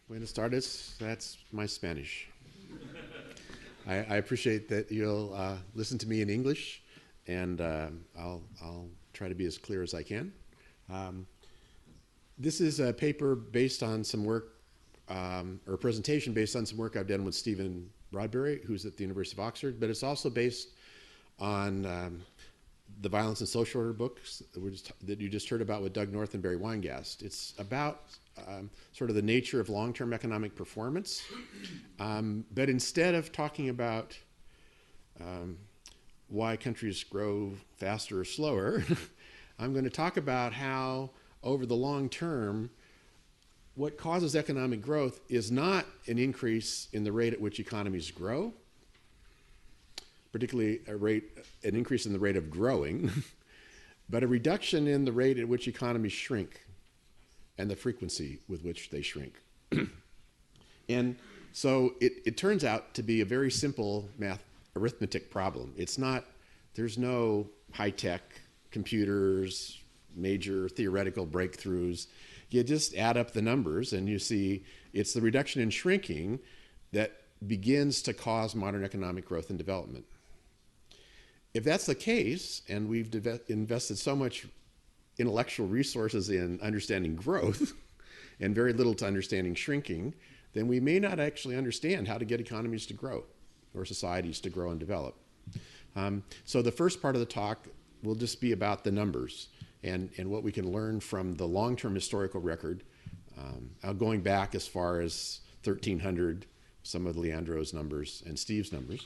Buenas tardes. That's my Spanish. I appreciate that you'll listen to me in English, and I'll try to be as clear as I can. This is a paper based on some work, or a presentation based on some work I've done with Stephen Rodbury, who's at the University of Oxford, but it's also based on the Violence and Social Order books that you just heard about with Doug North and Barry Weingast. It's about sort of the nature of long-term economic performance, but instead of talking about why countries grow faster or slower, I'm going to talk about how over the long term, what causes economic growth is not an increase in the rate at which economies grow, particularly an increase in the rate of growing, but a reduction in the rate at which economies shrink and the frequency with which they shrink. And so it turns out to be a very simple arithmetic problem. There's no high-tech computers, major theoretical breakthroughs. You just add up the numbers and you see it's the reduction in shrinking that begins to cause modern economic growth and development. If that's the case, and we've invested so much intellectual resources in understanding growth and very little to understanding shrinking, then we may not actually understand how to get economies to grow or societies to grow and develop. So the first part of the talk will just be about the numbers and what we can learn from the long-term historical record, going back as far as 1300, some of Leandro's numbers and Steve's numbers.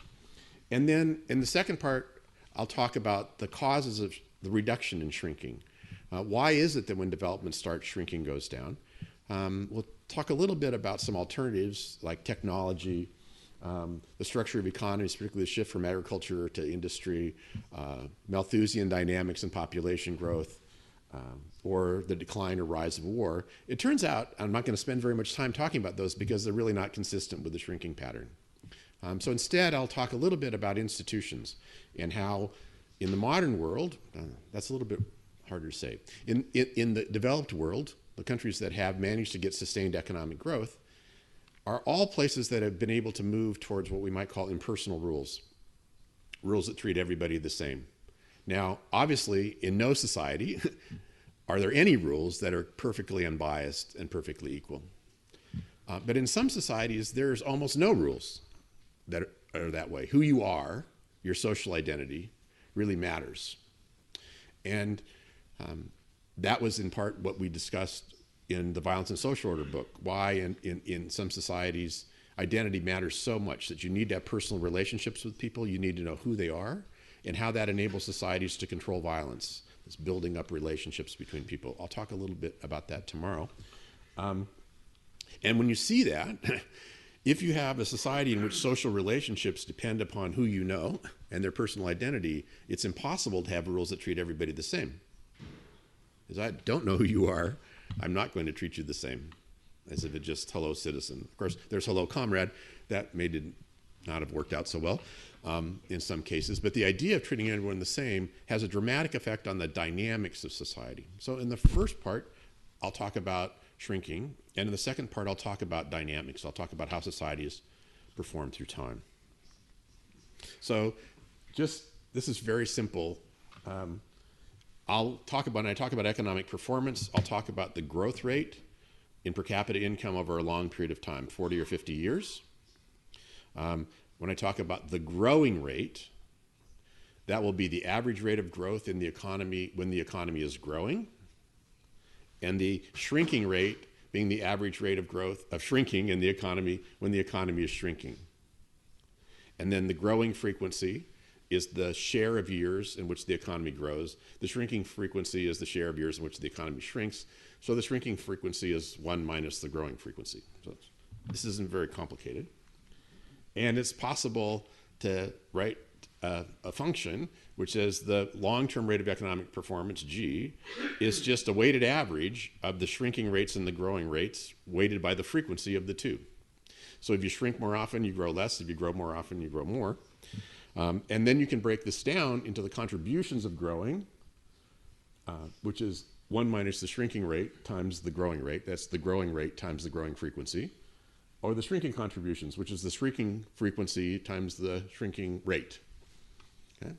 And then in the second part, I'll talk about the causes of the reduction in shrinking. Why is it that when development starts, shrinking goes down? We'll talk a little bit about some alternatives like technology, the structure of economies, particularly the shift from agriculture to industry, Malthusian dynamics and population growth, or the decline or rise of war. It turns out, I'm not going to spend very much time talking about those because they're really not consistent with the shrinking pattern. So instead, I'll talk a little bit about institutions and how in the modern world, that's a little bit harder to say, in the developed world, the countries that have managed to get sustained economic growth are all places that have been able to move towards what we might call impersonal rules, rules that treat everybody the same. Now, obviously, in no society are there any rules that are perfectly unbiased and perfectly equal. But in some societies, there's almost no rules that are that way. Who you are, your social identity, really matters. And that was in part what we discussed in the Violence and Social Order book, why in some societies identity matters so much that you need to have personal relationships with people, you need to know who they are, and how that enables societies to control violence. It's building up relationships between people. I'll talk a little bit about that tomorrow. And when you see that, if you have a society in which social relationships depend upon who you know and their personal identity, it's impossible to have rules that treat everybody the same. Because I don't know who you are, I'm not going to treat you the same, as if it's just hello citizen. Of course, there's hello comrade. That may not have worked out so well in some cases, but the idea of treating everyone the same has a dramatic effect on the dynamics of society. So in the first part, I'll talk about shrinking, and in the second part, I'll talk about dynamics. I'll talk about how societies perform through time. So this is very simple. When I talk about economic performance, I'll talk about the growth rate in per capita income over a long period of time, 40 or 50 years. When I talk about the growing rate, that will be the average rate of growth in the economy when the economy is growing, and the shrinking rate being the average rate of shrinking in the economy when the economy is shrinking. And then the growing frequency is the share of years in which the economy grows. The shrinking frequency is the share of years in which the economy shrinks. So the shrinking frequency is 1 minus the growing frequency. So this isn't very complicated. And it's possible to write a function which says the long-term rate of economic performance, G, is just a weighted average of the shrinking rates and the growing rates weighted by the frequency of the two. So if you shrink more often, you grow less. If you grow more often, you grow more. And then you can break this down into the contributions of growing, which is 1 minus the shrinking rate times the growing rate. That's the growing rate times the growing frequency. or the shrinking contributions, which is the shrinking frequency times the shrinking rate. Okay?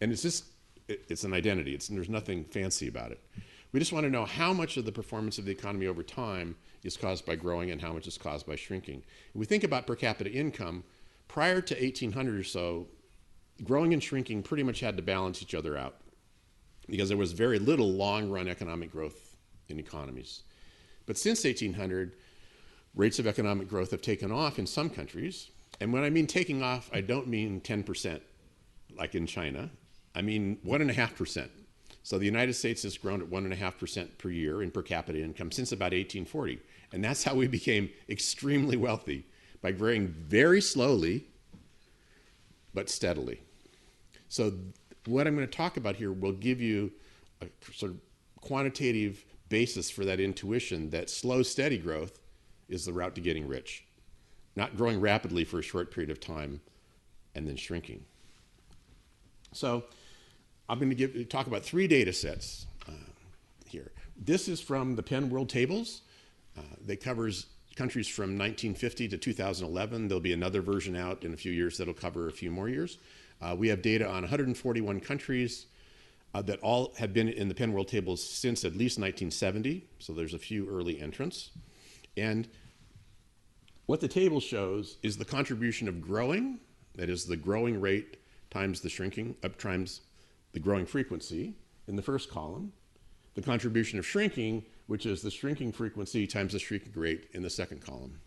And it's an identity. There's nothing fancy about it. We just want to know how much of the performance of the economy over time is caused by growing and how much is caused by shrinking. If we think about per capita income, prior to 1800 or so, growing and shrinking pretty much had to balance each other out because there was very little long-run economic growth in economies. But since 1800, rates of economic growth have taken off in some countries. And when I mean taking off, I don't mean 10% like in China. I mean 1.5%. So the United States has grown at 1.5% per year in per capita income since about 1840. And that's how we became extremely wealthy, by growing very slowly but steadily. So what I'm going to talk about here will give you a sort of quantitative basis for that intuition that slow, steady growth is the route to getting rich, not growing rapidly for a short period of time and then shrinking. So I'm going to talk about 3 data sets here. This is from the Penn World Tables. That covers countries from 1950 to 2011. There'll be another version out in a few years that'll cover a few more years. We have data on 141 countries that all have been in the Penn World Tables since at least 1970. So there's a few early entrants. And what the table shows is the contribution of growing, that is the growing rate times the shrinking, times the growing frequency in the first column, the contribution of shrinking, which is the shrinking frequency times the shrinking rate in the second column.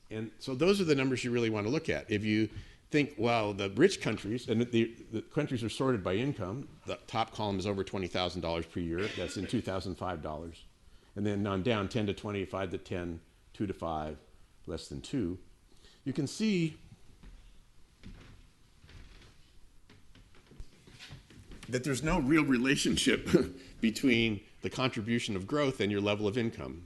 And so those are the numbers you really want to look at. If you think, well, the rich countries, and the countries are sorted by income, the top column is over $20,000 per year, that's in 2005 dollars. And then on down, 10 to 20, 5 to 10, 2 to 5, less than 2. You can see that there's no real relationship between the contribution of growth and your level of income.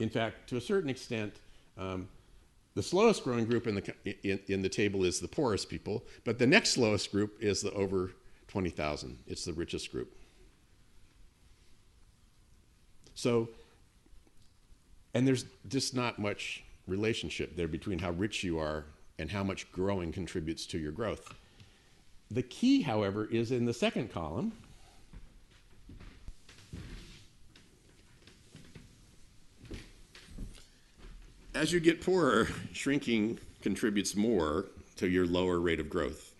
In fact, to a certain extent, the slowest growing group in the table is the poorest people, but the next slowest group is the over 20,000. It's the richest group. So, and there's just not much relationship there between how rich you are and how much growing contributes to your growth. The key, however, is in the second column. As you get poorer, shrinking contributes more to your lower rate of growth.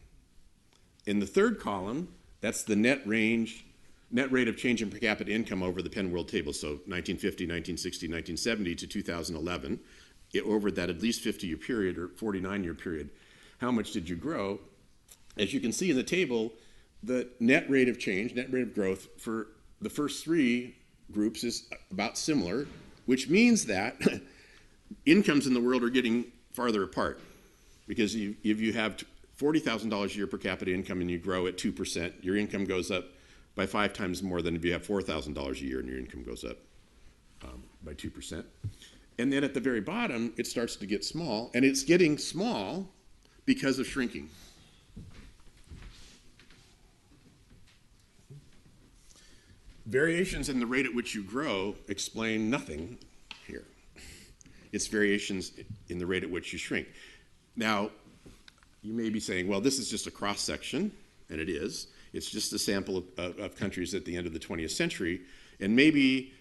In the third column, that's the net rate of change in per capita income over the Penn World Table, so 1950, 1960, 1970 to 2011, over that at least 50-year period or 49-year period. How much did you grow? As you can see in the table, the net rate of change, net rate of growth for the first 3 groups is about similar, which means that incomes in the world are getting farther apart. Because if you have $40,000 a year per capita income and you grow at 2%, your income goes up by 5 times more than if you have $4,000 a year and your income goes up by 2%. And then at the very bottom, it starts to get small, and it's getting small because of shrinking. Variations in the rate at which you grow explain nothing here. It's variations in the rate at which you shrink. Now, you may be saying, well, this is just a cross-section, and it is. It's just a sample of countries at the end of the 20th century, and maybe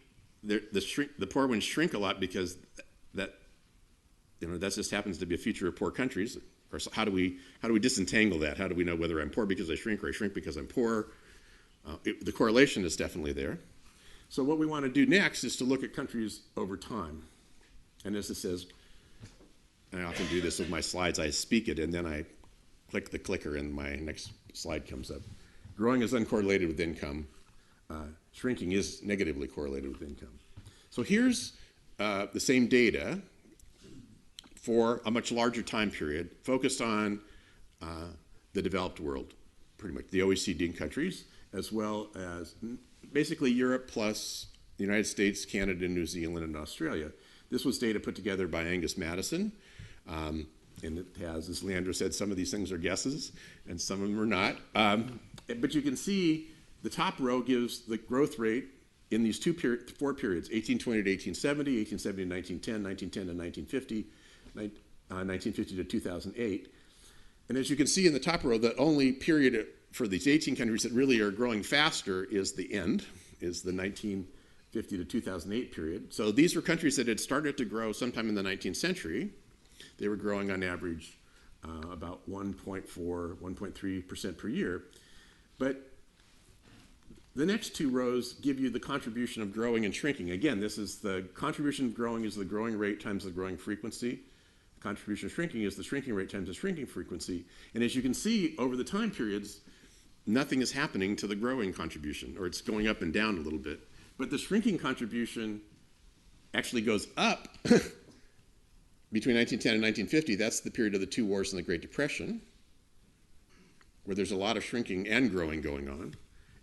the poor ones shrink a lot because that just happens to be a feature of poor countries. Of course, how do we disentangle that? How do we know whether I'm poor because I shrink or I shrink because I'm poor? The correlation is definitely there. So what we want to do next is to look at countries over time. And as it says, I often do this with my slides, I speak it and then I click the clicker and my next slide comes up. Growing is uncorrelated with income. Shrinking is negatively correlated with income. So here's the same data for a much larger time period focused on the developed world, pretty much the OECD countries, as well as basically Europe plus the United States, Canada, New Zealand, and Australia. This was data put together by Angus Madison, and it has, as Leandro said, some of these things are guesses, and some of them are not. But you can see the top row gives the growth rate in these four periods, 1820 to 1870, 1870 to 1910, 1910 to 1950, 1950 to 2008. And as you can see in the top row, the only period for these 18 countries that really are growing faster is the end, is the 1950 to 2008 period. So these were countries that had started to grow sometime in the 19th century. They were growing on average about 1.4, 1.3% per year. But the next two rows give you the contribution of growing and shrinking. Again, this is the contribution of growing is the growing rate times the growing frequency. The contribution of shrinking is the shrinking rate times the shrinking frequency. And as you can see, over the time periods, nothing is happening to the growing contribution, or it's going up and down a little bit. But the shrinking contribution actually goes up between 1910 and 1950. That's the period of the two wars and the Great Depression, where there's a lot of shrinking and growing going on,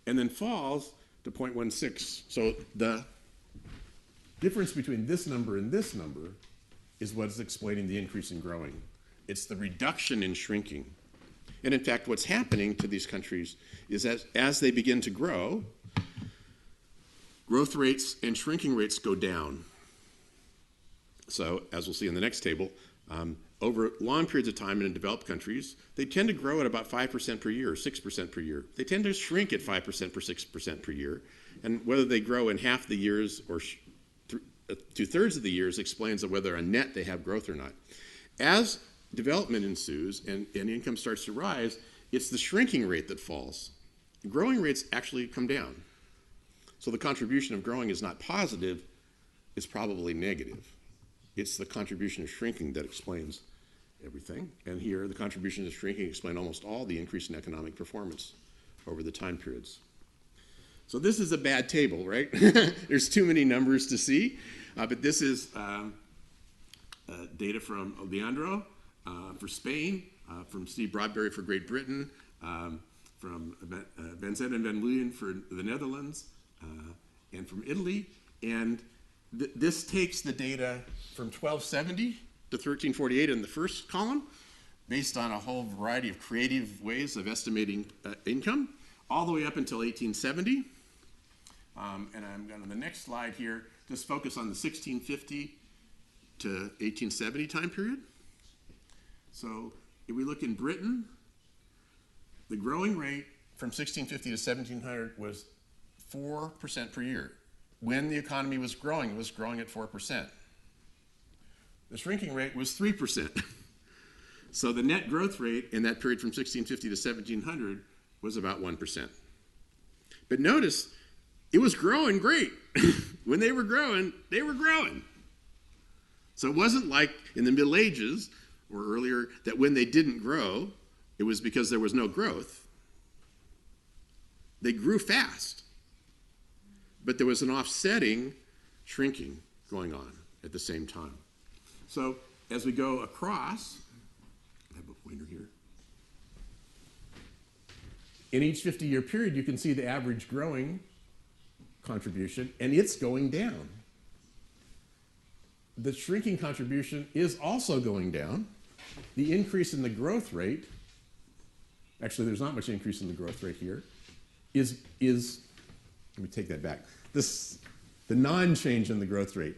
and then falls to 0.16. So the difference between this number and this number is what's explaining the increase in growing. It's the reduction in shrinking. And in fact, what's happening to these countries is that as they begin to grow, growth rates and shrinking rates go down. So as we'll see in the next table, over long periods of time in developed countries, they tend to grow at about 5% per year, or 6% per year. They tend to shrink at 5% or 6% per year. And whether they grow in half the years or two-thirds of the years explains whether on net they have growth or not. As development ensues and income starts to rise, it's the shrinking rate that falls. Growing rates actually come down. So the contribution of growing is not positive, it's probably negative. It's the contribution of shrinking that explains everything. And here, the contribution of shrinking explain almost all the increase in economic performance over the time periods. So this is a bad table, right? There's too many numbers to see. But this is data from Leandro for Spain, from Steve Broadberry for Great Britain, from Van Zet and Van Leeuwen for the Netherlands, and from Italy. And this takes the data from 1270 to 1348 in the first column, based on a whole variety of creative ways of estimating income, all the way up until 1870. And I'm going to the next slide here, just focus on the 1650 to 1870 time period. So if we look in Britain, the growing rate from 1650 to 1700 was 4% per year. When the economy was growing, it was growing at 4%. The shrinking rate was 3%. So the net growth rate in that period from 1650 to 1700 was about 1%. But notice, it was growing great. When they were growing, they were growing. So it wasn't like in the Middle Ages or earlier that when they didn't grow, it was because there was no growth. They grew fast. But there was an offsetting shrinking going on at the same time. So as we go across, I have a pointer here. In each 50-year period, you can see the average growing contribution, and it's going down. The shrinking contribution is also going down. The increase in the growth rate, actually there's not much increase in the growth rate here, is let me take that back. The non-change in the growth rate.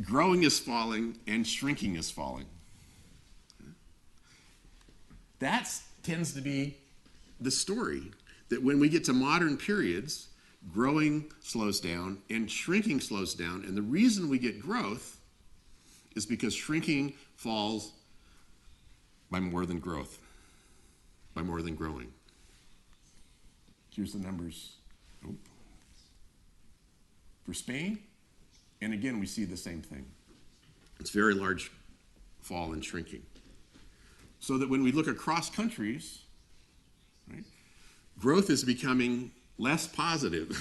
Growing is falling and shrinking is falling. That tends to be the story, that when we get to modern periods, growing slows down and shrinking slows down. And the reason we get growth is because shrinking falls by more than growth, by more than growing. Here's the numbers for Spain. And again, we see the same thing. It's very large fall and shrinking. So that when we look across countries, right, growth is becoming less positive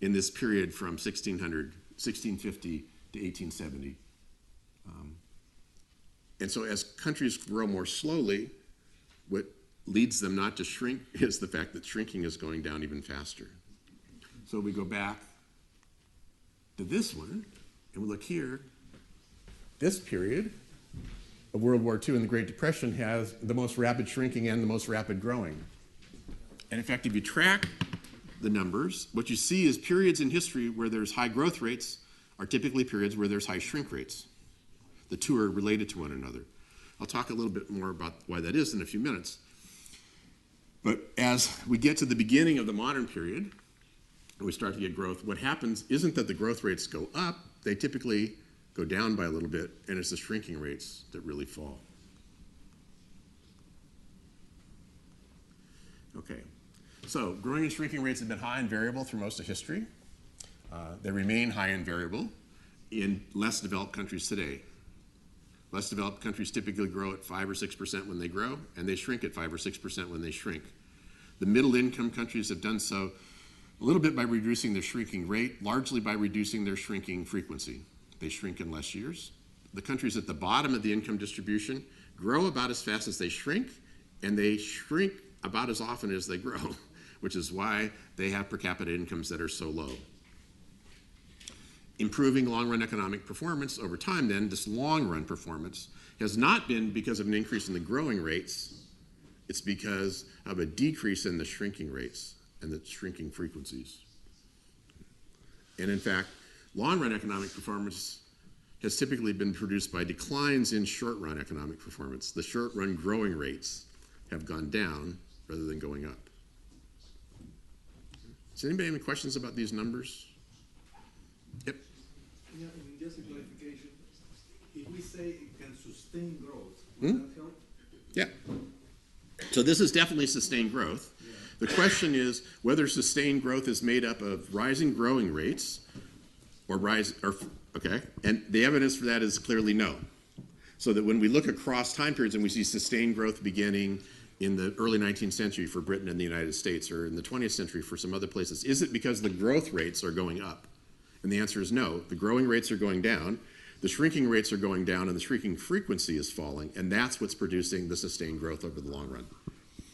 in this period from 1650 to 1870. And so as countries grow more slowly, what leads them not to shrink is the fact that shrinking is going down even faster. So we go back to this one, and we look here. This period of World War II and the Great Depression has the most rapid shrinking and the most rapid growing. And in fact, if you track the numbers, what you see is periods in history where there's high growth rates are typically periods where there's high shrink rates. The two are related to one another. I'll talk a little bit more about why that is in a few minutes. But as we get to the beginning of the modern period, and we start to get growth, what happens isn't that the growth rates go up, they typically go down by a little bit, and it's the shrinking rates that really fall. Okay, so growing and shrinking rates have been high and variable through most of history. They remain high and variable in less developed countries today. Less developed countries typically grow at 5 or 6% when they grow, and they shrink at 5 or 6% when they shrink. The middle income countries have done so a little bit by reducing their shrinking rate, largely by reducing their shrinking frequency. They shrink in less years. The countries at the bottom of the income distribution grow about as fast as they shrink, and they shrink about as often as they grow, which is why they have per capita incomes that are so low. Improving long-run economic performance over time, then, this long-run performance has not been because of an increase in the growing rates. It's because of a decrease in the shrinking rates and the shrinking frequencies. And in fact, long-run economic performance has typically been produced by declines in short-run economic performance. The short-run growing rates have gone down rather than going up. Does anybody have any questions about these numbers? Yep. Yeah, just a clarification. If we say it can sustain growth, will that help? Yeah. So this is definitely sustained growth. Yeah. The question is whether sustained growth is made up of rising growing rates okay, and the evidence for that is clearly no. So that when we look across time periods and we see sustained growth beginning in the early 19th century for Britain and the United States, or in the 20th century for some other places, is it because the growth rates are going up? And the answer is no. The growing rates are going down, the shrinking rates are going down, and the shrinking frequency is falling, and that's what's producing the sustained growth over the long run.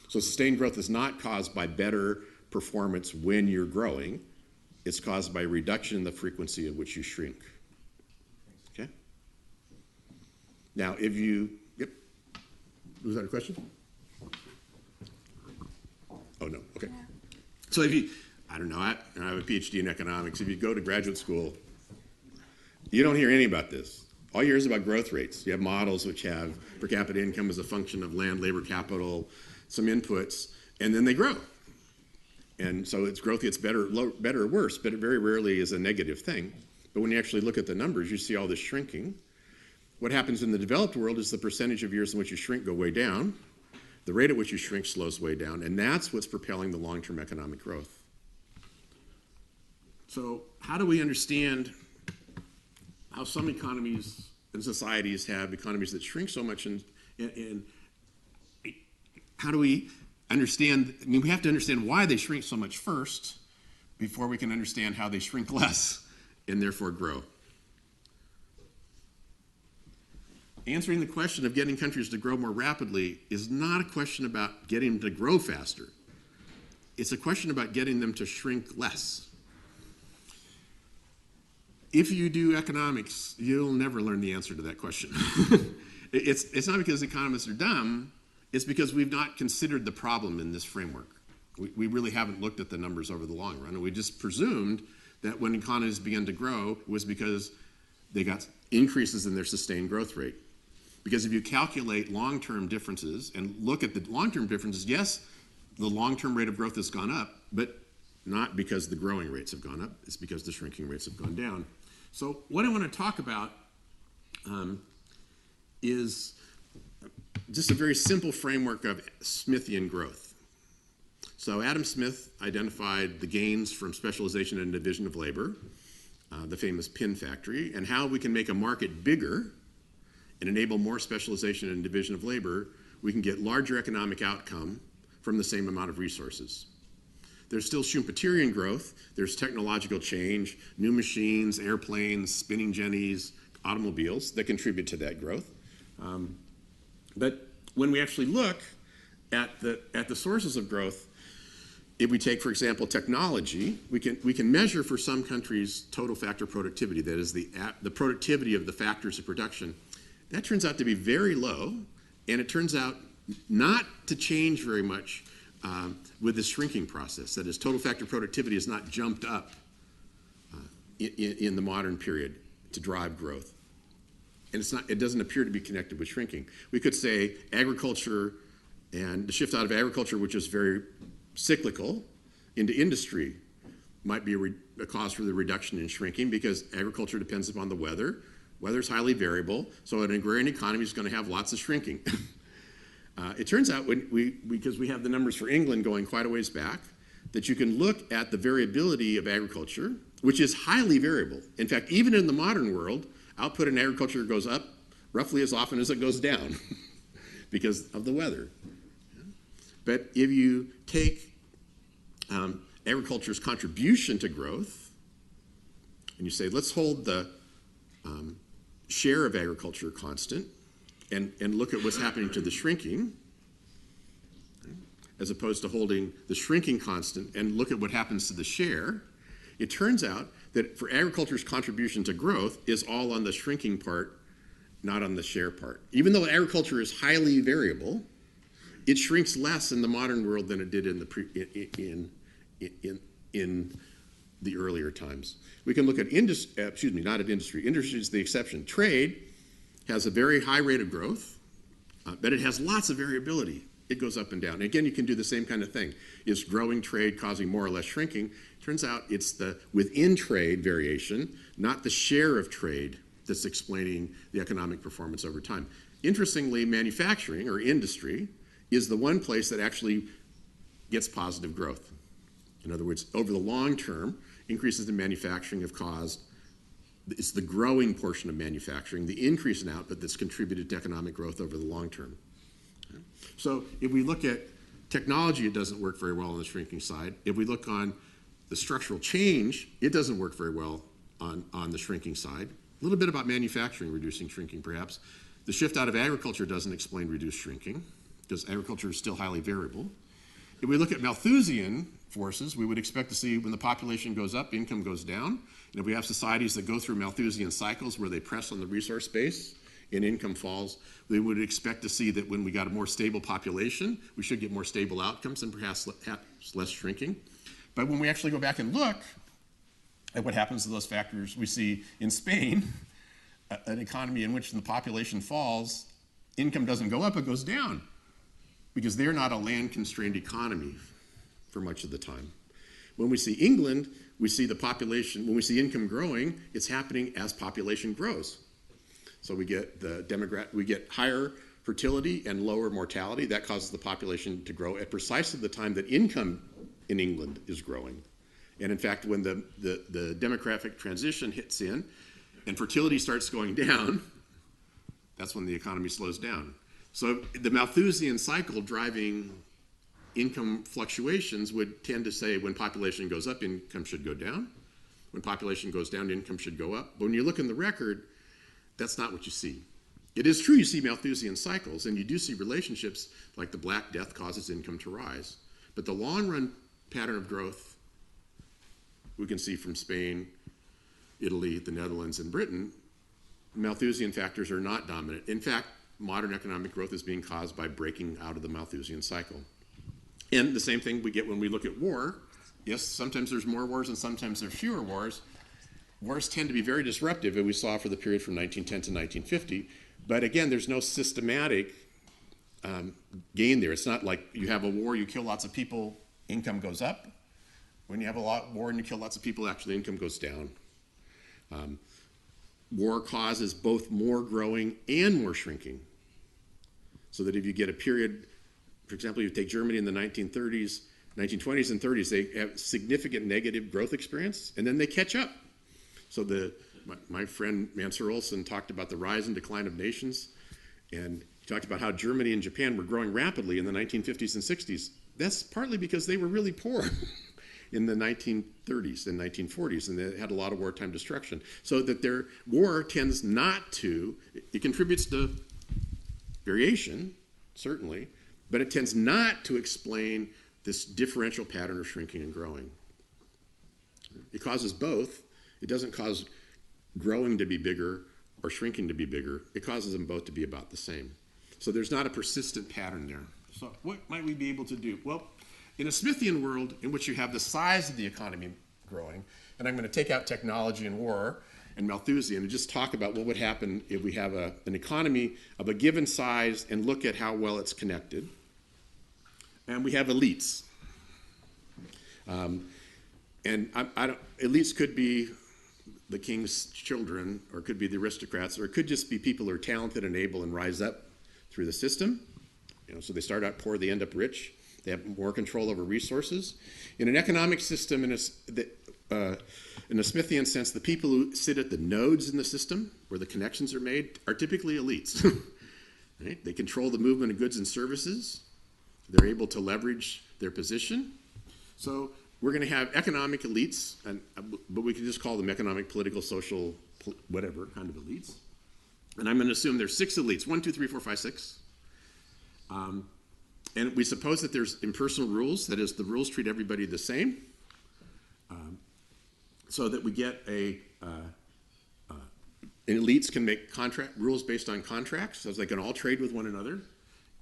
So sustained growth is not caused by better performance when you're growing. It's caused by a reduction in the frequency at which you shrink. Okay? Now, if you, yep. Was that a question? Oh, no, okay. So if you, I don't know, I have a PhD in economics. If you go to graduate school, you don't hear any about this. All you hear is about growth rates. You have models which have per capita income as a function of land, labor, capital, some inputs, and then they grow. And so its growth gets better or worse, but it very rarely is a negative thing. But when you actually look at the numbers, you see all this shrinking. What happens in the developed world is the percentage of years in which you shrink go way down. The rate at which you shrink slows way down, and that's what's propelling the long-term economic growth. So how do we understand how some economies and societies have economies that shrink so much, and how do we understand, I mean, we have to understand why they shrink so much first before we can understand how they shrink less and therefore grow. Answering the question of getting countries to grow more rapidly is not a question about getting them to grow faster. It's a question about getting them to shrink less. If you do economics, you'll never learn the answer to that question. It's not because economists are dumb, it's because we've not considered the problem in this framework. We really haven't looked at the numbers over the long run, and we just presumed that when economies began to grow, it was because they got increases in their sustained growth rate. Because if you calculate long-term differences and look at the long-term differences, yes, the long-term rate of growth has gone up, but not because the growing rates have gone up, it's because the shrinking rates have gone down. So what I want to talk about is just a very simple framework of Smithian growth. So Adam Smith identified the gains from specialization and division of labor, the famous pin factory, and how we can make a market bigger and enable more specialization and division of labor, we can get larger economic outcome from the same amount of resources. There's still Schumpeterian growth, there's technological change, new machines, airplanes, spinning jennies, automobiles that contribute to that growth. But when we actually look at the sources of growth, if we take, for example, technology, we can measure for some countries total factor productivity, that is the productivity of the factors of production. That turns out to be very low, and it turns out not to change very much with the shrinking process. That is, total factor productivity has not jumped up in the modern period to drive growth. And it doesn't appear to be connected with shrinking. We could say agriculture and the shift out of agriculture, which is very cyclical, into industry might be a cause for the reduction in shrinking because agriculture depends upon the weather. Weather is highly variable, so an agrarian economy is going to have lots of shrinking. It turns out, because we have the numbers for England going quite a ways back, that you can look at the variability of agriculture, which is highly variable. In fact, even in the modern world, output in agriculture goes up roughly as often as it goes down because of the weather. But if you take agriculture's contribution to growth, and you say, let's hold the share of agriculture constant and look at what's happening to the shrinking, as opposed to holding the shrinking constant and look at what happens to the share, it turns out that for agriculture's contribution to growth is all on the shrinking part, not on the share part. Even though agriculture is highly variable, it shrinks less in the modern world than it did in the earlier times. We can look at industry. Industry is the exception. Trade has a very high rate of growth, but it has lots of variability. It goes up and down. And again, you can do the same kind of thing. Is growing trade causing more or less shrinking? Turns out it's the within trade variation, not the share of trade, that's explaining the economic performance over time. Interestingly, manufacturing or industry is the one place that actually gets positive growth. In other words, over the long term, increases in manufacturing have caused, it's the growing portion of manufacturing, the increase in output that's contributed to economic growth over the long term. Okay. So if we look at technology, it doesn't work very well on the shrinking side. If we look on the structural change, it doesn't work very well on the shrinking side. A little bit about manufacturing reducing shrinking, perhaps. The shift out of agriculture doesn't explain reduced shrinking, because agriculture is still highly variable. If we look at Malthusian forces, we would expect to see when the population goes up, income goes down. And if we have societies that go through Malthusian cycles where they press on the resource base and income falls, we would expect to see that when we got a more stable population, we should get more stable outcomes and perhaps less shrinking. But when we actually go back and look at what happens to those factors, we see in Spain, an economy in which the population falls, income doesn't go up, it goes down, because they're not a land-constrained economy for much of the time. When we see England, we see the population, when we see income growing, it's happening as population grows. So we get we get higher fertility and lower mortality. That causes the population to grow at precisely the time that income in England is growing. And in fact, when the demographic transition hits in and fertility starts going down, that's when the economy slows down. So the Malthusian cycle driving income fluctuations would tend to say when population goes up, income should go down. When population goes down, income should go up. But when you look in the record, that's not what you see. It is true you see Malthusian cycles, and you do see relationships like the Black Death causes income to rise. But the long-run pattern of growth we can see from Spain, Italy, the Netherlands, and Britain, Malthusian factors are not dominant. In fact, modern economic growth is being caused by breaking out of the Malthusian cycle. And the same thing we get when we look at war. Yes, sometimes there's more wars and sometimes there's fewer wars. Wars tend to be very disruptive, as we saw for the period from 1910 to 1950. But again, there's no systematic gain there. It's not like you have a war, you kill lots of people, income goes up. When you have a war and you kill lots of people, actually income goes down. War causes both more growing and more shrinking. So that if you get a period, for example, you take Germany in the 1920s and 30s, they have significant negative growth experience, and then they catch up. So my friend Mansur Olson talked about the rise and decline of nations, and he talked about how Germany and Japan were growing rapidly in the 1950s and 60s. That's partly because they were really poor in the 1930s and 1940s, and they had a lot of wartime destruction. So that their war tends not to, it contributes to variation, certainly, but it tends not to explain this differential pattern of shrinking and growing. It causes both. It doesn't cause growing to be bigger or shrinking to be bigger. It causes them both to be about the same. So there's not a persistent pattern there. So what might we be able to do? Well, In a Smithian world in which you have the size of the economy growing, and I'm going to take out technology and war and Malthusian and just talk about what would happen if we have an economy of a given size and look at how well it's connected. And we have elites. Elites could be the king's children, or it could be the aristocrats, or it could just be people who are talented and able and rise up through the system. So they start out poor, they end up rich. They have more control over resources. In an economic system, in a Smithian sense, the people who sit at the nodes in the system, where the connections are made, are typically elites. Right? They control the movement of goods and services. They're able to leverage their position. So we're going to have economic elites, but we can just call them economic, political, social, whatever kind of elites. And I'm going to assume there's 6 elites, 1, 2, 3, 4, 5, 6. And we suppose that there's impersonal rules, that is, the rules treat everybody the same, so that we get elites can make rules based on contracts, so they can all trade with one another.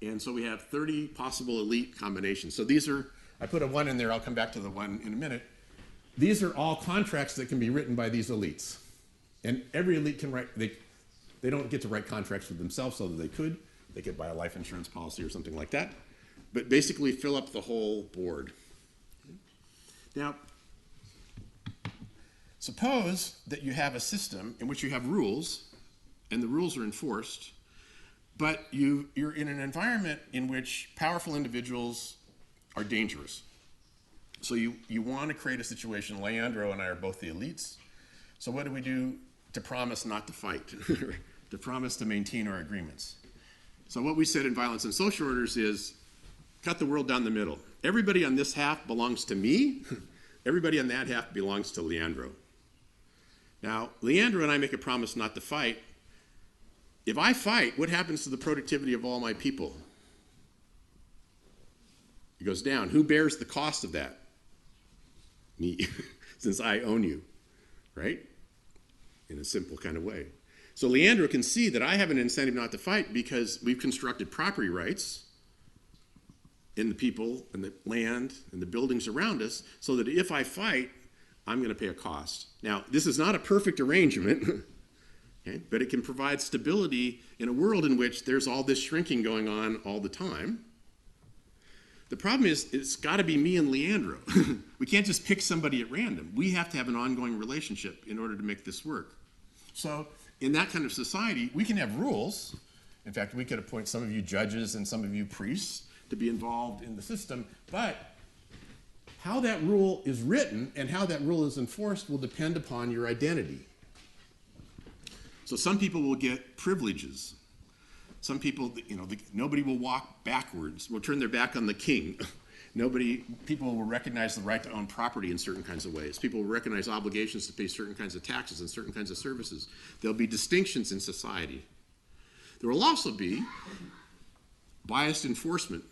And so we have 30 possible elite combinations. So these are, I put a 1 in there, I'll come back to the 1 in a minute. These are all contracts that can be written by these elites. And every elite can write, they don't get to write contracts for themselves, although they could. They could buy a life insurance policy or something like that. But basically fill up the whole board. Now, suppose that you have a system in which you have rules, and the rules are enforced, but you're in an environment in which powerful individuals are dangerous. So you want to create a situation, Leandro and I are both the elites, so what do we do to promise not to fight, to promise to maintain our agreements? So what we said in Violence and Social Orders is, cut the world down the middle. Everybody on this half belongs to me, everybody on that half belongs to Leandro. Now, Leandro and I make a promise not to fight. If I fight, what happens to the productivity of all my people? It goes down. Who bears the cost of that? Me, since I own you, right? In a simple kind of way. So Leandro can see that I have an incentive not to fight because we've constructed property rights in the people and the land and the buildings around us so that if I fight, I'm going to pay a cost. Now, this is not a perfect arrangement, okay, but it can provide stability in a world in which there's all this shrinking going on all the time. The problem is, it's got to be me and Leandro. We can't just pick somebody at random. We have to have an ongoing relationship in order to make this work. So in that kind of society, we can have rules. In fact, we could appoint some of you judges and some of you priests to be involved in the system, but how that rule is written and how that rule is enforced will depend upon your identity. So some people will get privileges. Some people, nobody will walk backwards, will turn their back on the king. People will recognize the right to own property in certain kinds of ways. People will recognize obligations to pay certain kinds of taxes and certain kinds of services. There'll be distinctions in society. There will also be biased enforcement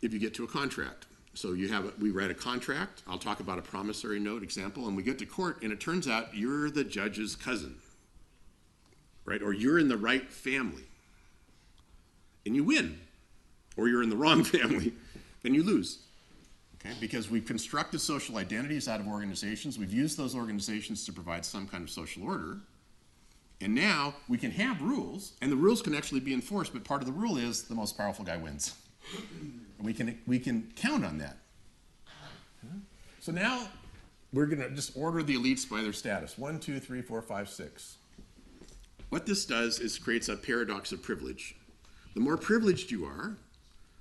if you get to a contract. So we write a contract, I'll talk about a promissory note example, and we get to court and it turns out you're the judge's cousin, right? Or you're in the right family and you win, or you're in the wrong family and you lose, okay? Because we've constructed social identities out of organizations, we've used those organizations to provide some kind of social order, and now we can have rules, and the rules can actually be enforced, but part of the rule is the most powerful guy wins. And we can count on that. So now we're going to just order the elites by their status. 1, 2, 3, 4, 5, 6. What this does is creates a paradox of privilege. The more privileged you are,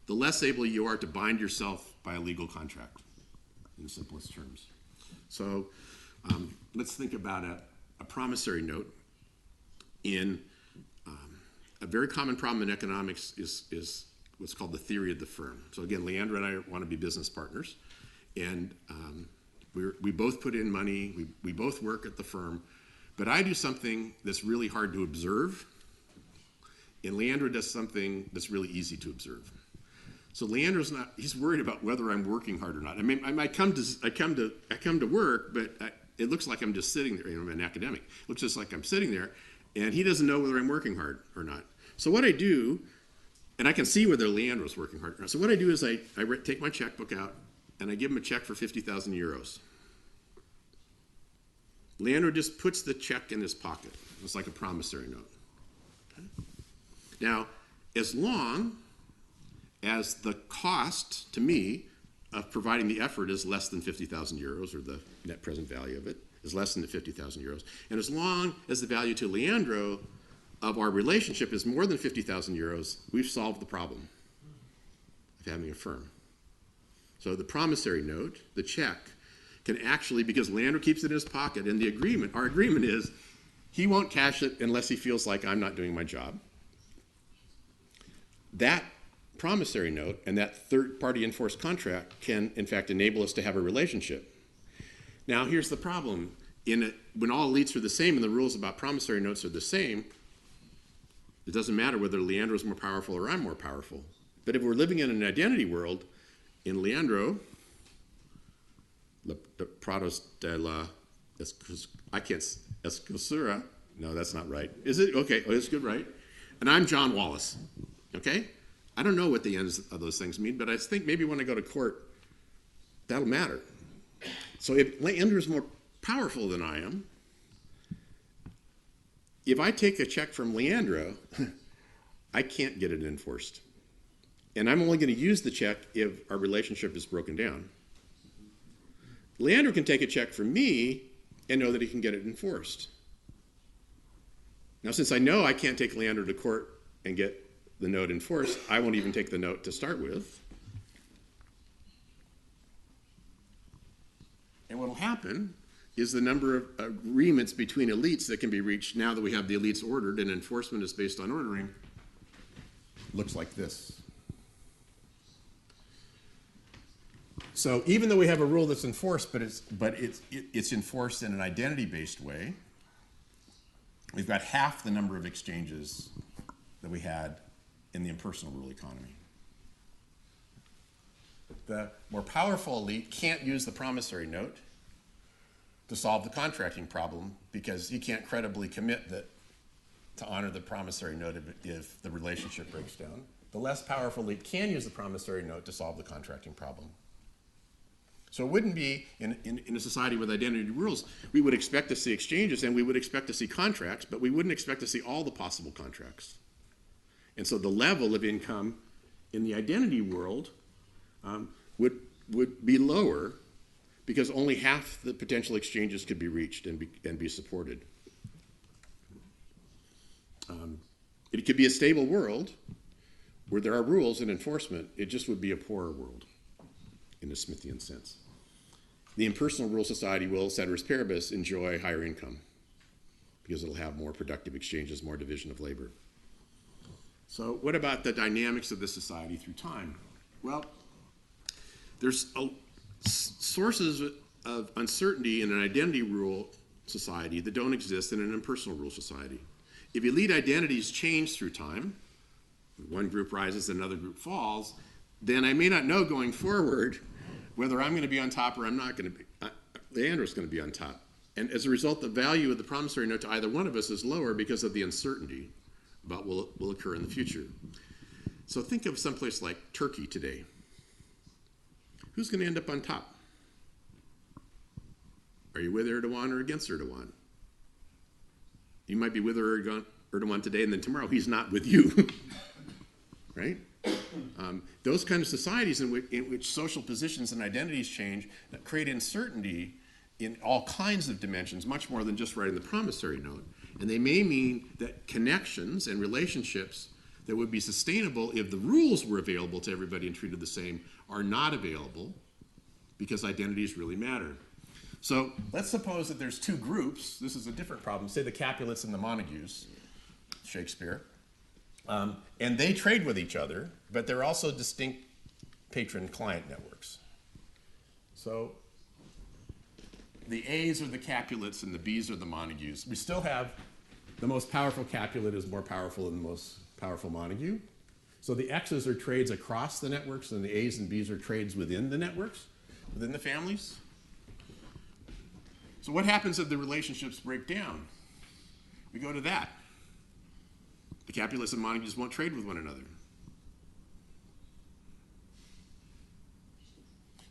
the less able you are to bind yourself by a legal contract, in the simplest terms. So let's think about a promissory note. In a very common problem in economics is what's called the theory of the firm. So again, Leandro and I want to be business partners, and we both put in money, we both work at the firm, but I do something that's really hard to observe, and Leandro does something that's really easy to observe. So Leandro's he's worried about whether I'm working hard or not. I mean, I come to work, but it looks like I'm just sitting there. I'm an academic. It looks just like I'm sitting there, and he doesn't know whether I'm working hard or not. So what I do, and I can see whether Leandro's working hard or not. So what I do is I take my checkbook out, and I give him a check for 50,000 euros. Leandro just puts the check in his pocket. It's like a promissory note. Okay? Now, as long as the cost to me of providing the effort is less than 50,000 euros, or the net present value of it is less than the 50,000 euros, and as long as the value to Leandro of our relationship is more than 50,000 euros, we've solved the problem of having a firm. So the promissory note, the check, can actually, because Leandro keeps it in his pocket, and the agreement, our agreement is he won't cash it unless he feels like I'm not doing my job. That promissory note and that third-party enforced contract can, in fact, enable us to have a relationship. Now, here's the problem. When all elites are the same and the rules about promissory notes are the same, it doesn't matter whether Leandro is more powerful or I'm more powerful. But if we're living in an identity world, in Leandro, the prados de la escosura, no, that's not right. Is it? Okay, oh, it's good, right? And I'm John Wallis, okay? I don't know what the ends of those things mean, but I think maybe when I go to court, that'll matter. So if Leandro is more powerful than I am, if I take a check from Leandro, I can't get it enforced. And I'm only going to use the check if our relationship is broken down. Leandro can take a check from me and know that he can get it enforced. Now, since I know I can't take Leandro to court and get the note enforced, I won't even take the note to start with. And what will happen is the number of agreements between elites that can be reached now that we have the elites ordered and enforcement is based on ordering looks like this. So even though we have a rule that's enforced, but it's enforced in an identity-based way, we've got half the number of exchanges that we had in the impersonal rule economy. The more powerful elite can't use the promissory note to solve the contracting problem because he can't credibly commit to honor the promissory note if the relationship breaks down. The less powerful elite can use the promissory note to solve the contracting problem. So it wouldn't be, in a society with identity rules, we would expect to see exchanges and we would expect to see contracts, but we wouldn't expect to see all the possible contracts. And so the level of income in the identity world would be lower because only half the potential exchanges could be reached and be supported. It could be a stable world where there are rules and enforcement. It just would be a poorer world in a Smithian sense. The impersonal rule society will, ceteris paribus, enjoy higher income because it'll have more productive exchanges, more division of labor. So what about the dynamics of this society through time? Well, there's sources of uncertainty in an identity rule society that don't exist in an impersonal rule society. If elite identities change through time, one group rises and another group falls, then I may not know going forward whether I'm going to be on top or I'm not going to be. Leandro's going to be on top. And as a result, the value of the promissory note to either one of us is lower because of the uncertainty about what will occur in the future. So think of someplace like Turkey today. Who's going to end up on top? Are you with Erdogan or against Erdogan? You might be with Erdogan today, and then tomorrow he's not with you, right? Those kind of societies in which social positions and identities change that create uncertainty in all kinds of dimensions, much more than just writing the promissory note. And they may mean that connections and relationships that would be sustainable if the rules were available to everybody and treated the same are not available because identities really matter. So let's suppose that there's two groups. This is a different problem. Say the Capulets and the Montagues, Shakespeare. And they trade with each other, but they're also distinct patron-client networks. So the A's are the Capulets and the B's are the Montagues. We still have the most powerful Capulet is more powerful than the most powerful Montague. So the X's are trades across the networks, and the A's and B's are trades within the networks, within the families. So what happens if the relationships break down? We go to that. The Capulets and Montagues won't trade with one another.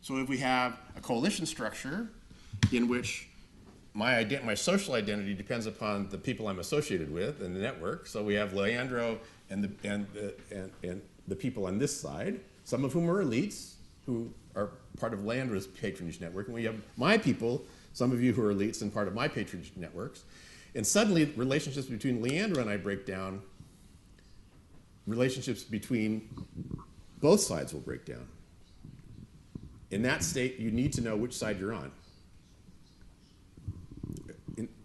So if we have a coalition structure in which my social identity depends upon the people I'm associated with and the network, so we have Leandro and the people on this side, some of whom are elites, who are part of Leandro's patronage network, and we have my people, some of you who are elites and part of my patronage networks, and suddenly relationships between Leandro and I break down, relationships between both sides will break down. In that state, you need to know which side you're on.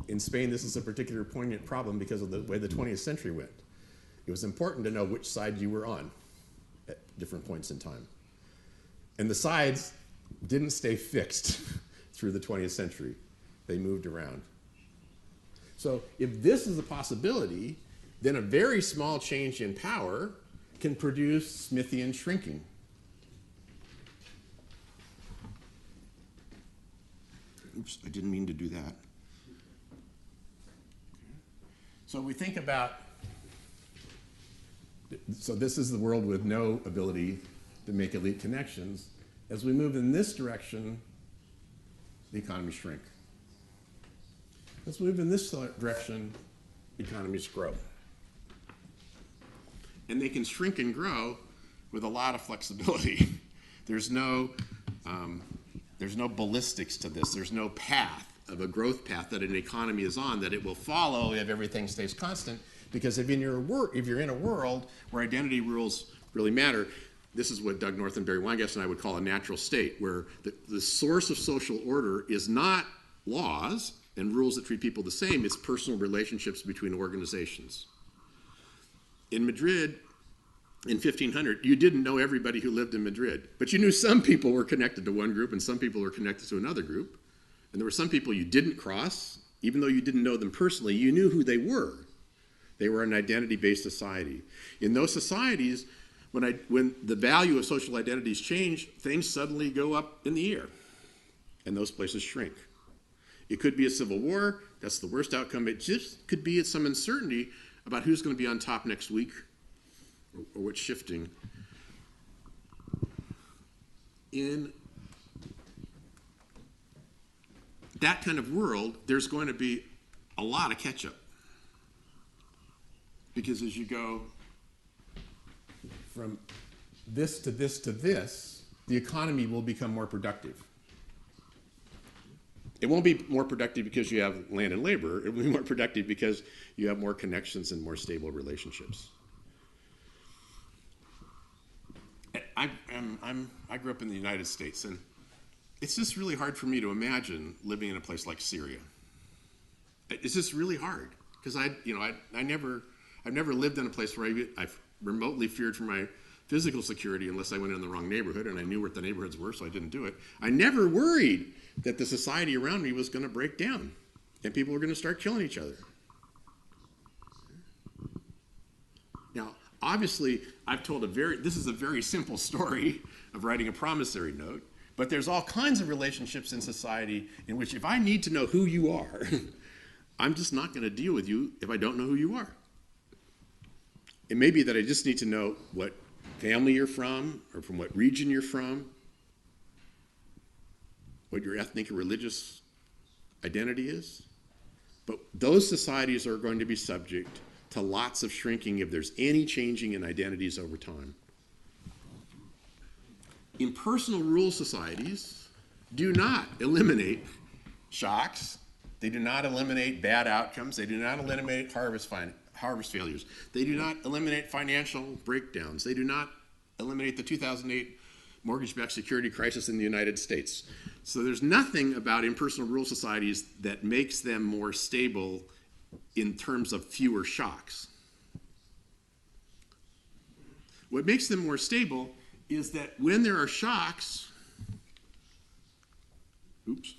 In Spain, this is a particular poignant problem because of the way the 20th century went. It was important to know which side you were on at different points in time. And the sides didn't stay fixed through the 20th century. They moved around. So if this is a possibility, then a very small change in power can produce Smithian shrinking. Oops, I didn't mean to do that. So we think about, so this is the world with no ability to make elite connections. As we move in this direction, the economies shrink. As we move in this direction, economies grow. And they can shrink and grow with a lot of flexibility. There's no ballistics to this. There's no path of a growth path that an economy is on that it will follow if everything stays constant. Because if you're in a world where identity rules really matter, this is what Doug North and Barry Weingast and I would call a natural state, where the source of social order is not laws and rules that treat people the same, it's personal relationships between organizations. In Madrid, in 1500, you didn't know everybody who lived in Madrid, but you knew some people were connected to one group and some people were connected to another group. And there were some people you didn't cross, even though you didn't know them personally, you knew who they were. They were an identity-based society. In those societies, when the value of social identities change, things suddenly go up in the air, and those places shrink. It could be a civil war, that's the worst outcome. It just could be some uncertainty about who's going to be on top next week, or what's shifting. In that kind of world, there's going to be a lot of catch-up. Because as you go from this to this to this, the economy will become more productive. It won't be more productive because you have land and labor. It will be more productive because you have more connections and more stable relationships. I grew up in the United States, and it's just really hard for me to imagine living in a place like Syria. It's just really hard because I've never lived in a place where I've remotely feared for my physical security unless I went in the wrong neighborhood, and I knew what the neighborhoods were, so I didn't do it. I never worried that the society around me was going to break down and people were going to start killing each other. Now, obviously, I've told this is a very simple story of writing a promissory note, but there's all kinds of relationships in society in which if I need to know who you are, I'm just not going to deal with you if I don't know who you are. It may be that I just need to know what family you're from, or from what region you're from, what your ethnic or religious identity is. But those societies are going to be subject to lots of shrinking if there's any changing in identities over time. Impersonal rule societies do not eliminate shocks. They do not eliminate bad outcomes. They do not eliminate harvest failures. They do not eliminate financial breakdowns. They do not eliminate the 2008 mortgage-backed security crisis in the United States. So there's nothing about impersonal rule societies that makes them more stable in terms of fewer shocks. What makes them more stable is that when there are shocks, oops,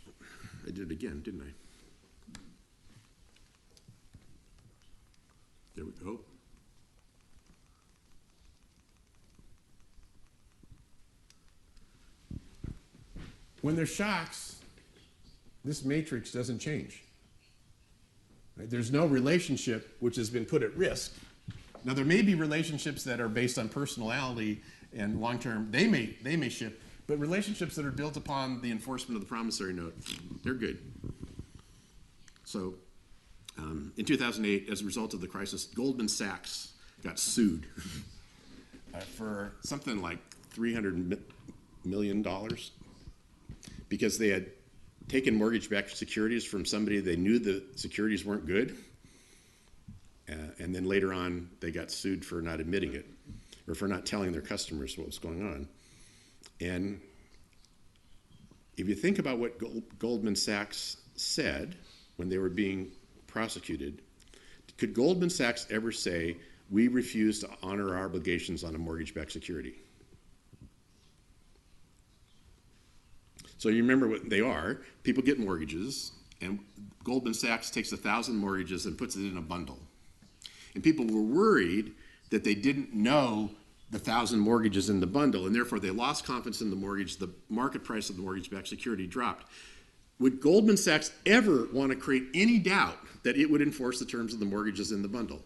I did it again, didn't I? There we go. When there's shocks, this matrix doesn't change. Right? There's no relationship which has been put at risk. Now, there may be relationships that are based on personality and long-term, they may shift, But relationships that are built upon the enforcement of the promissory note, they're good. So in 2008, as a result of the crisis, Goldman Sachs got sued for something like $300 million because they had taken mortgage-backed securities from somebody they knew the securities weren't good. And then later on, they got sued for not admitting it or for not telling their customers what was going on. And if you think about what Goldman Sachs said when they were being prosecuted, could Goldman Sachs ever say, we refuse to honor our obligations on a mortgage-backed security? So you remember what they are. People get mortgages, and Goldman Sachs takes 1,000 mortgages and puts it in a bundle. And people were worried that they didn't know the 1,000 mortgages in the bundle, and therefore they lost confidence in the mortgage. The market price of the mortgage-backed security dropped. Would Goldman Sachs ever want to create any doubt that it would enforce the terms of the mortgages in the bundle?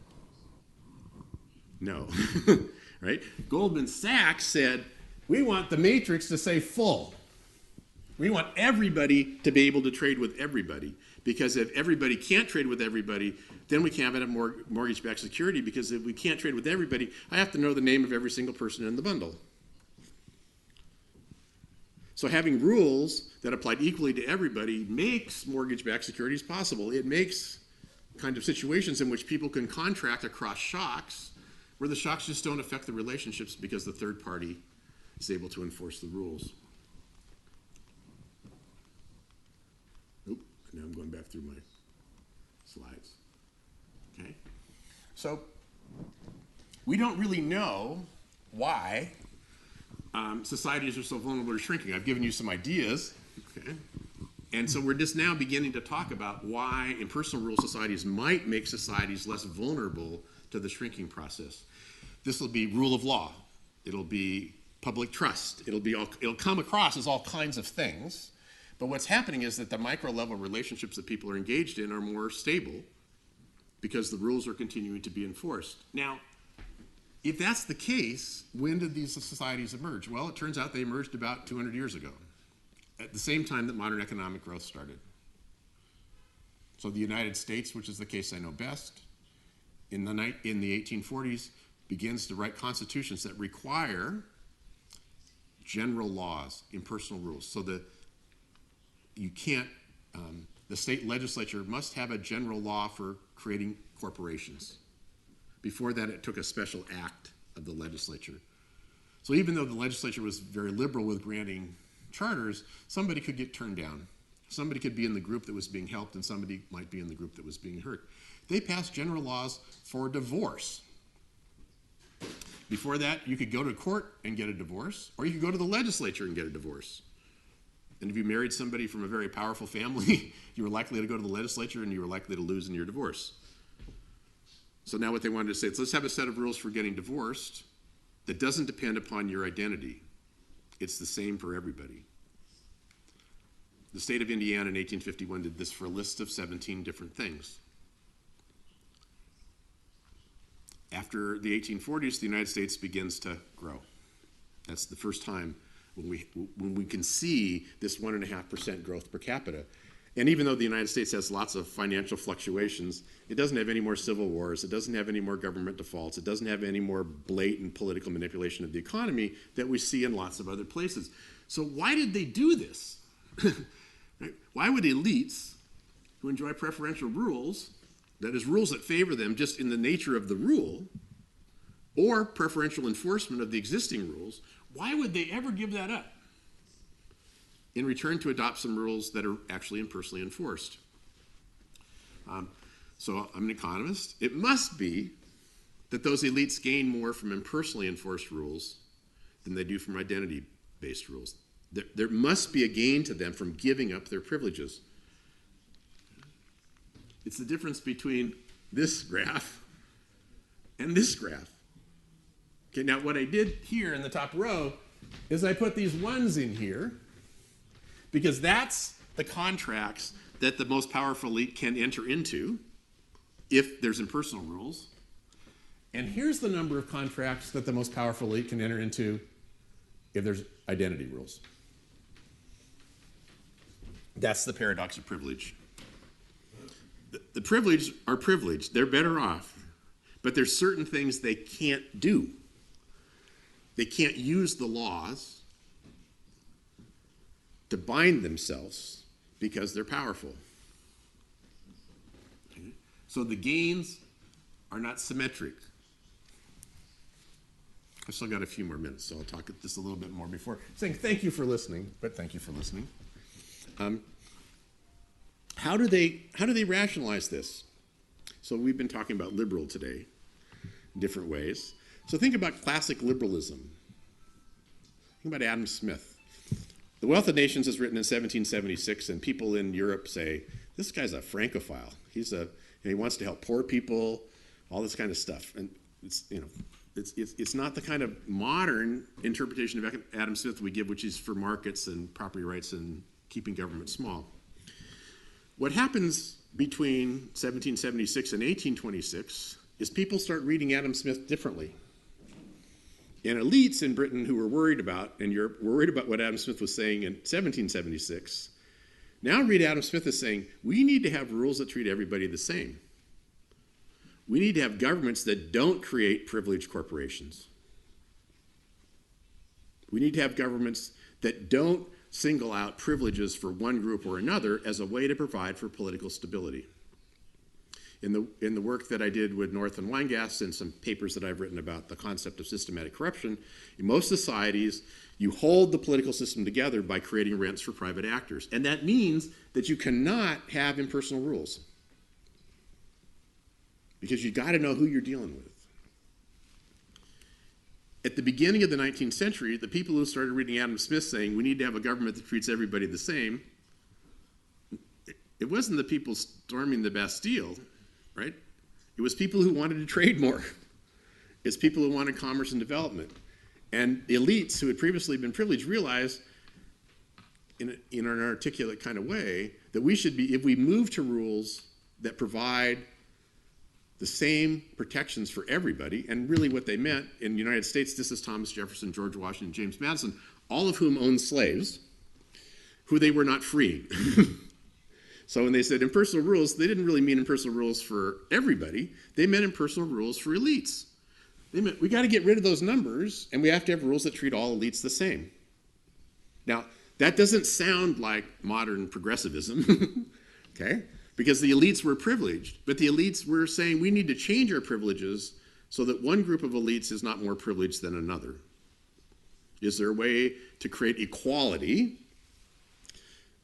No. Right? Goldman Sachs said, we want the matrix to say full. We want everybody to be able to trade with everybody, because if everybody can't trade with everybody, then we can't have a mortgage-backed security, because if we can't trade with everybody, I have to know the name of every single person in the bundle. So having rules that applied equally to everybody makes mortgage-backed securities possible. It makes kind of situations in which people can contract across shocks where the shocks just don't affect the relationships because the third party is able to enforce the rules. Oop, now I'm going back through my slides. Okay, so we don't really know why societies are so vulnerable to shrinking. I've given you some ideas, okay? And so we're just now beginning to talk about why impersonal rule societies might make societies less vulnerable to the shrinking process. This will be rule of law. It'll be public trust. It'll come across as all kinds of things. But what's happening is that the micro level relationships that people are engaged in are more stable because the rules are continuing to be enforced. Now, if that's the case, when did these societies emerge? Well, it turns out they emerged about 200 years ago, at the same time that modern economic growth started. So the United States, which is the case I know best, in the 1840s begins to write constitutions that require general laws, impersonal rules, so that you can't, the state legislature must have a general law for creating corporations. Before that, it took a special act of the legislature. So even though the legislature was very liberal with granting charters, somebody could get turned down. Somebody could be in the group that was being helped, and somebody might be in the group that was being hurt. They passed general laws for divorce. Before that, you could go to court and get a divorce, or you could go to the legislature and get a divorce. And if you married somebody from a very powerful family, you were likely to go to the legislature and you were likely to lose in your divorce. So now what they wanted to say is, let's have a set of rules for getting divorced that doesn't depend upon your identity. It's the same for everybody. The state of Indiana in 1851 did this for a list of 17 different things. After the 1840s, the United States begins to grow. That's the first time when we can see this 1.5% growth per capita. And even though the United States has lots of financial fluctuations, it doesn't have any more civil wars, it doesn't have any more government defaults, it doesn't have any more blatant political manipulation of the economy that we see in lots of other places. So why did they do this? Right? Why would elites who enjoy preferential rules, that is, rules that favor them just in the nature of the rule, or preferential enforcement of the existing rules, why would they ever give that up in return to adopt some rules that are actually impersonally enforced? So I'm an economist. It must be that those elites gain more from impersonally enforced rules than they do from identity-based rules. There must be a gain to them from giving up their privileges. It's the difference between this graph and this graph. Okay, now what I did here in the top row is I put these ones in here because that's the contracts that the most powerful elite can enter into if there's impersonal rules. And here's the number of contracts that the most powerful elite can enter into if there's identity rules. That's the paradox of privilege. The privileged are privileged. They're better off. But there's certain things they can't do. They can't use the laws to bind themselves because they're powerful. Okay? So the gains are not symmetric. I've still got a few more minutes, so I'll talk just a little bit more before saying thank you for listening, but thank you for listening. How do they rationalize this? So we've been talking about liberal today in different ways. So think about classic liberalism. Think about Adam Smith. The Wealth of Nations is written in 1776, and people in Europe say, this guy's a Francophile. He wants to help poor people, all this kind of stuff. And it's not the kind of modern interpretation of Adam Smith we give, which is for markets and property rights and keeping government small. What happens between 1776 and 1826 is people start reading Adam Smith differently. And elites in Britain who were worried about, and Europe, were worried about what Adam Smith was saying in 1776, now read Adam Smith as saying, we need to have rules that treat everybody the same. We need to have governments that don't create privileged corporations. We need to have governments that don't single out privileges for one group or another as a way to provide for political stability. In the work that I did with North and Weingast and some papers that I've written about the concept of systematic corruption, in most societies, you hold the political system together by creating rents for private actors. And that means that you cannot have impersonal rules, because you've got to know who you're dealing with. At the beginning of the 19th century, the people who started reading Adam Smith saying we need to have a government that treats everybody the same, it wasn't the people storming the Bastille, right? It was people who wanted to trade more. It's people who wanted commerce and development. And elites who had previously been privileged realized in an articulate kind of way that we should be, if we move to rules that provide the same protections for everybody, and really what they meant in the United States, this is Thomas Jefferson, George Washington, James Madison, all of whom owned slaves, who they were not freeing. So when they said impersonal rules, they didn't really mean impersonal rules for everybody. They meant impersonal rules for elites. They meant we got to get rid of those numbers, and we have to have rules that treat all elites the same. Now, that doesn't sound like modern progressivism, okay? Because the elites were privileged, but the elites were saying we need to change our privileges so that one group of elites is not more privileged than another. Is there a way to create equality?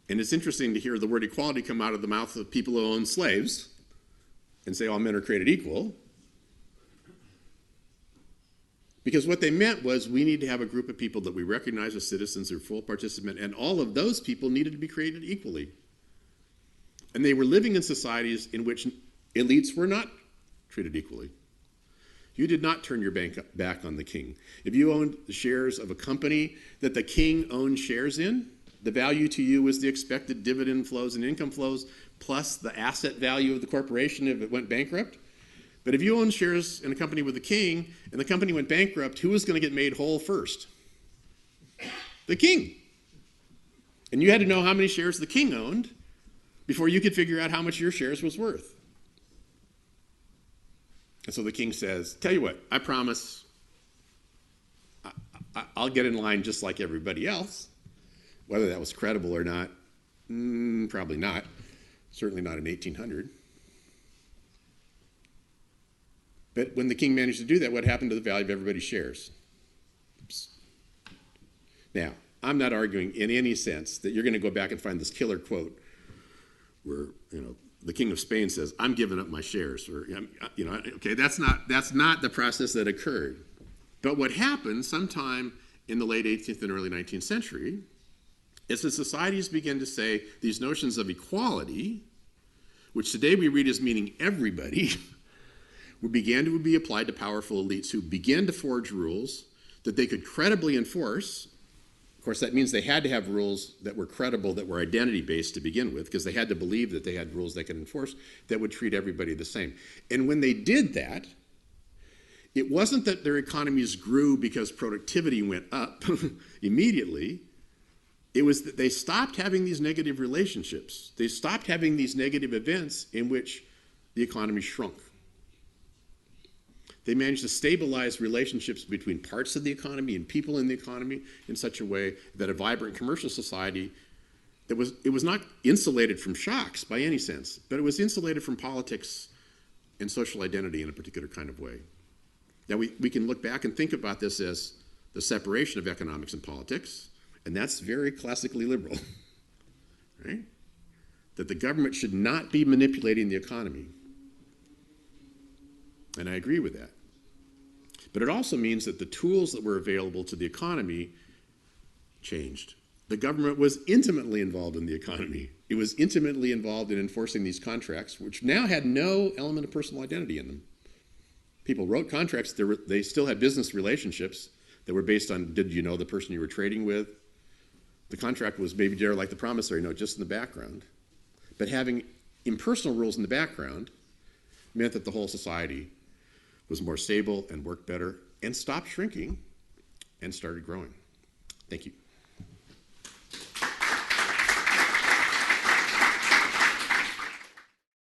And it's interesting to hear the word equality come out of the mouth of people who own slaves and say all men are created equal. Because what they meant was we need to have a group of people that we recognize as citizens who are full participant, and all of those people needed to be created equally. And they were living in societies in which elites were not treated equally. You did not turn your back on the king. If you owned the shares of a company that the king owned shares in, the value to you was the expected dividend flows and income flows plus the asset value of the corporation if it went bankrupt. But if you owned shares in a company with the king and the company went bankrupt, who was going to get made whole first? The king. And you had to know how many shares the king owned before you could figure out how much your shares was worth. And so the king says, tell you what, I promise I'll get in line just like everybody else. Whether that was credible or not, probably not. Certainly not in 1800. But when the king managed to do that, what happened to the value of everybody's shares? Oops. Now, I'm not arguing in any sense that you're going to go back and find this killer quote where, the king of Spain says, I'm giving up my shares. Or, okay, that's not the process that occurred. But what happened sometime in the late 18th and early 19th century is that societies began to say these notions of equality, which today we read as meaning everybody, began to be applied to powerful elites who began to forge rules that they could credibly enforce. Of course, that means they had to have rules that were credible, that were identity-based to begin with, because they had to believe that they had rules they could enforce that would treat everybody the same. And when they did that, it wasn't that their economies grew because productivity went up immediately. It was that they stopped having these negative relationships. They stopped having these negative events in which the economy shrunk. They managed to stabilize relationships between parts of the economy and people in the economy in such a way that a vibrant commercial society, it was not insulated from shocks by any sense, but it was insulated from politics and social identity in a particular kind of way. Now we can look back and think about this as the separation of economics and politics, and that's very classically liberal, right? That the government should not be manipulating the economy. And I agree with that. But it also means that the tools that were available to the economy changed. The government was intimately involved in the economy. It was intimately involved in enforcing these contracts, which now had no element of personal identity in them. People wrote contracts, they still had business relationships that were based on, did you know the person you were trading with? The contract was maybe there like the promissory note, just in the background. But having impersonal rules in the background meant that the whole society was more stable and worked better and stopped shrinking and started growing. Thank you.